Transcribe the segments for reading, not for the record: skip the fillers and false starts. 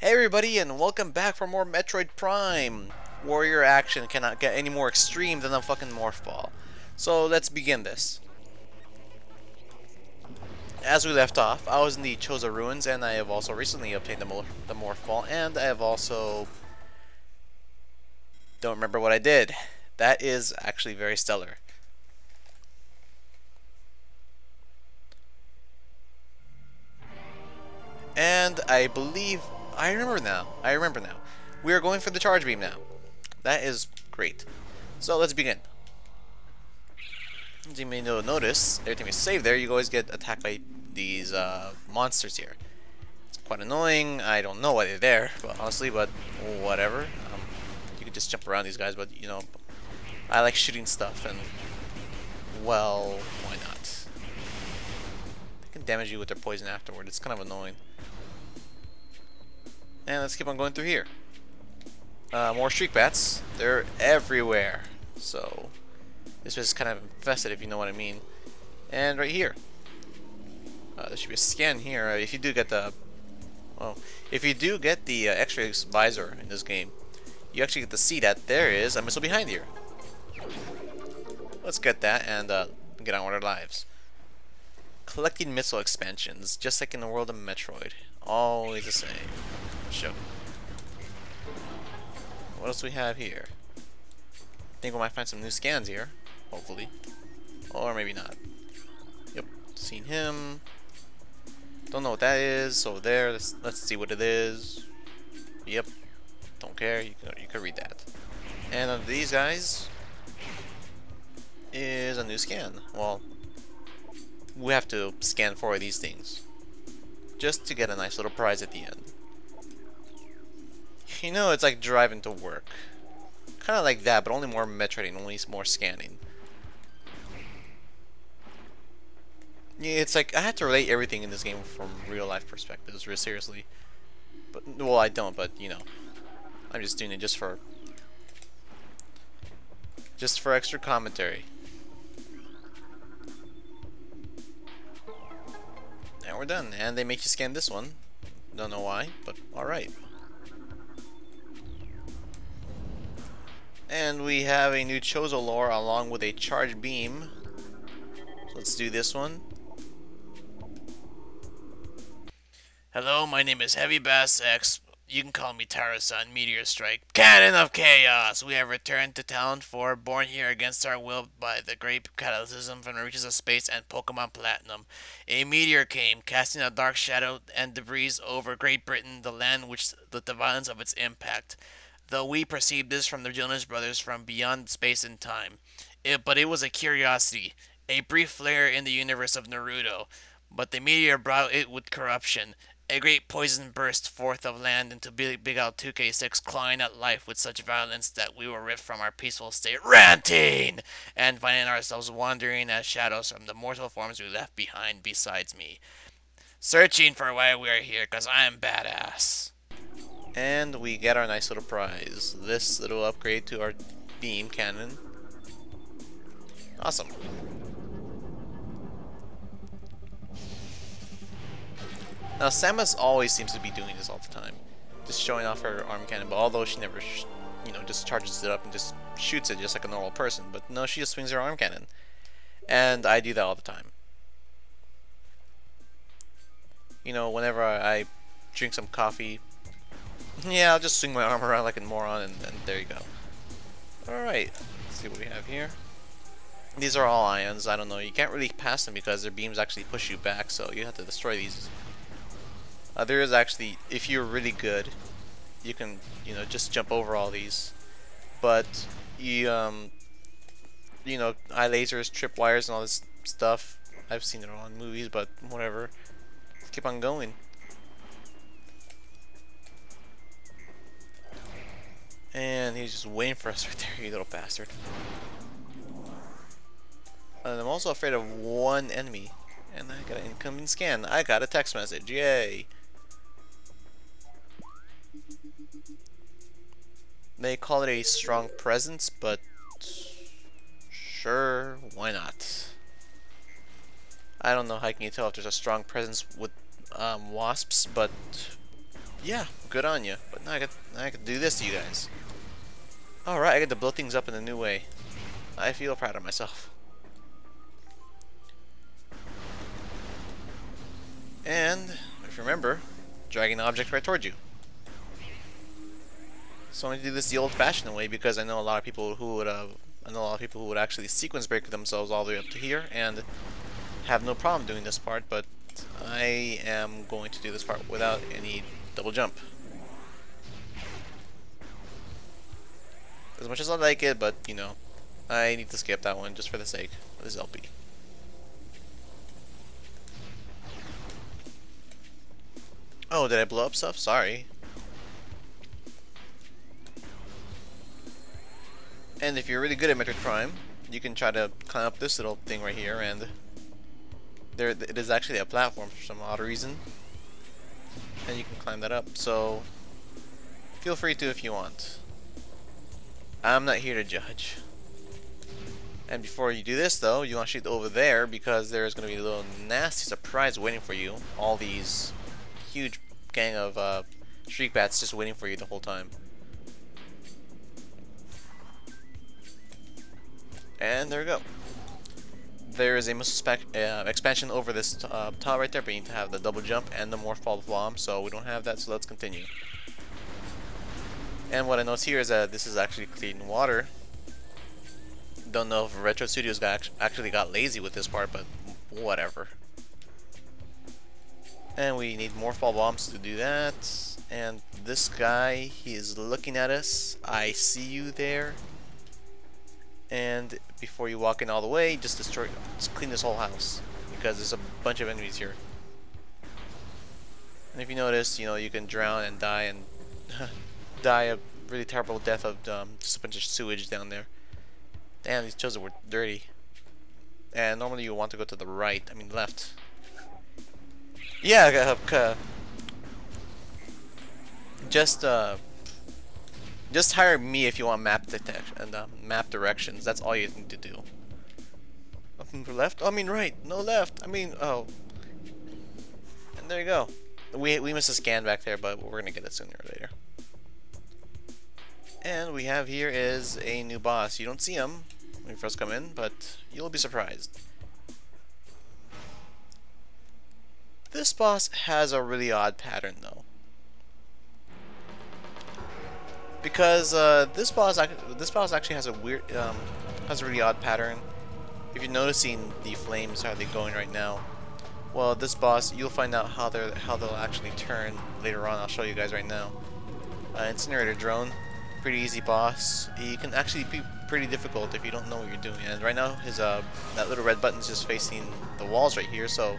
Hey everybody, and welcome back for more Metroid Prime! Warrior action cannot get any more extreme than a fucking morph ball. So let's begin this. As we left off, I was in the Chozo ruins, and I have also recently obtained the morph ball, and I have also... don't remember what I did. That is actually very stellar. And I believe... I remember now. We are going for the charge beam now. That is great. So let's begin. As you may notice, every time you save there, you always get attacked by these monsters here. It's quite annoying. I don't know why they're there, but honestly, but whatever. You can just jump around these guys, but you know, I like shooting stuff, and well, why not? They can damage you with their poison afterward. It's kind of annoying. And let's keep on going through here. More streak bats. They're everywhere. So this was kind of infested, if you know what I mean. And right here, there should be a scan here. If you do get the, X-ray visor in this game, you actually get to see that there is a missile behind here. Let's get that and get on with our lives. Collecting missile expansions, just like in the world of Metroid, always the same. Show. What else do we have here? I think we might find some new scans here, hopefully. Or maybe not. Yep, seen him. Don't know what that is. Over there, let's see what it is. Yep, don't care. You can read that. And of these guys is a new scan. Well, we have to scan 4 of these things just to get a nice little prize at the end. You know, it's like driving to work. Kind of like that, but only more Metroiding, only more scanning. Yeah, it's like I had to relate everything in this game from real life perspectives, real seriously. But well, I don't. But you know, I'm just doing it just for extra commentary. And we're done. And they make you scan this one. Don't know why, but all right. And we have a new Chozo lore along with a charge beam. So let's do this one. Hello, my name is heavybassX. You can call me Tarasan Meteor Strike. Cannon of Chaos! We have returned to Town 4, born here against our will by the great cataclysm from the reaches of space and Pokemon Platinum. A meteor came, casting a dark shadow and debris over Great Britain, the land which with the violence of its impact. Though we perceived this from the Jonas Brothers from beyond space and time. But it was a curiosity, a brief flare in the universe of Naruto. But the meteor brought it with corruption. A great poison burst forth of land into Big Al 2K6, clawing at life with such violence that we were ripped from our peaceful state, ranting, and finding ourselves wandering as shadows from the mortal forms we left behind besides me. Searching for why we are here, cause I am badass. And we get our nice little prize. This little upgrade to our beam cannon. Awesome. Now Samus always seems to be doing this all the time. Just showing off her arm cannon, but although she never, just charges it up and just shoots it just like a normal person. But no, she just swings her arm cannon. And I do that all the time. You know, whenever I drink some coffee, yeah, I'll just swing my arm around like a moron, and there you go. Alright, let's see what we have here. These are all ions. I don't know, you can't really pass them because their beams actually push you back, so you have to destroy these. There is actually, if you're really good, you can, just jump over all these. But, eye lasers, tripwires, and all this stuff. I've seen it all in movies, but whatever. Let's keep on going. And he's just waiting for us right there, you little bastard. And I'm also afraid of one enemy. And I got an incoming scan. I got a text message. Yay! They call it a strong presence, but sure, why not? I don't know how can you tell if there's a strong presence with wasps, but Yeah, good on you. But now I get to do this to you guys. Alright, I get to blow things up in a new way. I feel proud of myself. And, if you remember, dragging the object right towards you. So I'm going to do this the old-fashioned way because I know a lot of people who would actually sequence break themselves all the way up to here and have no problem doing this part, but I am going to do this part without any double jump. As much as I like it, but you know, I need to skip that one just for the sake of this LP. Oh, did I blow up stuff? Sorry. And if you're really good at Metroid Prime, you can try to climb up this little thing right here, and it is actually a platform for some odd reason, and you can climb that up. So feel free to if you want. I'm not here to judge. And before you do this, though, you want to shoot over there because there's going to be a little nasty surprise waiting for you. All these huge gang of streak bats just waiting for you the whole time. And there we go. There is a missile expansion over this top right there, but you need to have the double jump and the more fall bomb, so we don't have that, so let's continue. And what I notice here is that this is actually clean water. Don't know if Retro Studios actually got lazy with this part, but whatever. And we need more fall bombs to do that. And this guy, he is looking at us. I see you there. And before you walk in all the way, just clean this whole house because there's a bunch of enemies here. And if you notice, you know, you can drown and die and die a really terrible death of just a bunch of sewage down there. Damn, these Chozo were dirty. And normally you want to go to the right, I mean left. Yeah, just hire me if you want map detection and map directions. That's all you need to do. Left? I mean right. No left. I mean oh. And there you go. We missed a scan back there, but we're gonna get it sooner or later. And we have here is a new boss. You don't see him when you first come in, but you'll be surprised. This boss has a really odd pattern though. Because this boss actually has a weird has a really odd pattern. If you're noticing the flames, how they're going right now, well, this boss, you'll find out how they'll actually turn later on. I'll show you guys right now. Incinerator drone, pretty easy boss. He can actually be pretty difficult if you don't know what you're doing. And right now, his that little red button's just facing the walls right here, so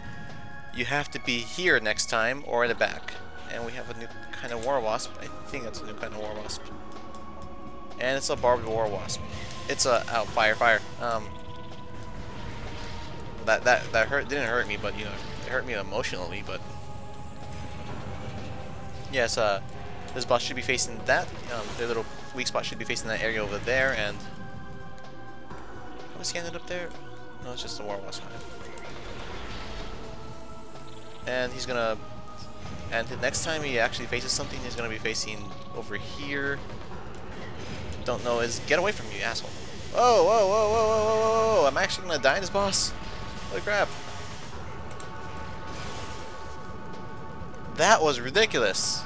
you have to be here next time or in the back. And we have a new kind of war wasp. I think that's a new kind of war wasp. And it's a barbed war wasp. It's a fire. That didn't hurt me, but you know, it hurt me emotionally. But yes, this boss should be facing that. Their little weak spot should be facing that area over there. And how was he ended up there? No, it's just a war wasp. And he's gonna. And the next time he actually faces something, he's gonna be facing over here. Don't know is get away from me, asshole. Whoa. I'm actually gonna die in this boss. Holy crap. That was ridiculous.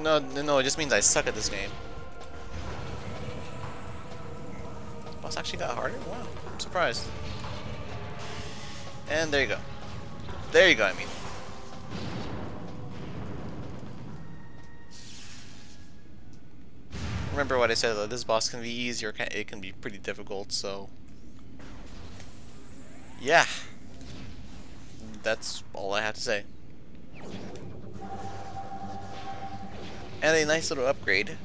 No, it just means I suck at this game. Boss actually got harder? Wow, I'm surprised. And there you go. There you go, I mean. Remember what I said, though, this boss can be easy or it can be pretty difficult, so... yeah. That's all I have to say. And a nice little upgrade.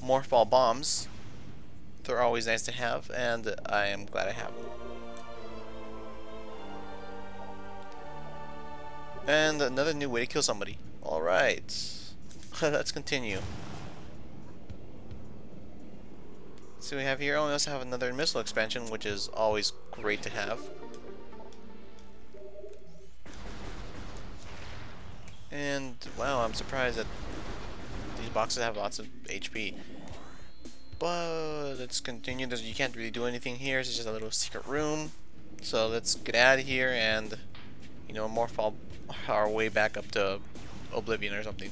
More fall bombs. They're always nice to have, and I am glad I have them. And another new way to kill somebody. Alright. Let's continue. So we have here, we also have another missile expansion, which is always great to have. Wow, I'm surprised that these boxes have lots of HP. But let's continue. You can't really do anything here. It's just a little secret room. So let's get out of here and, morph our way back up to Oblivion or something.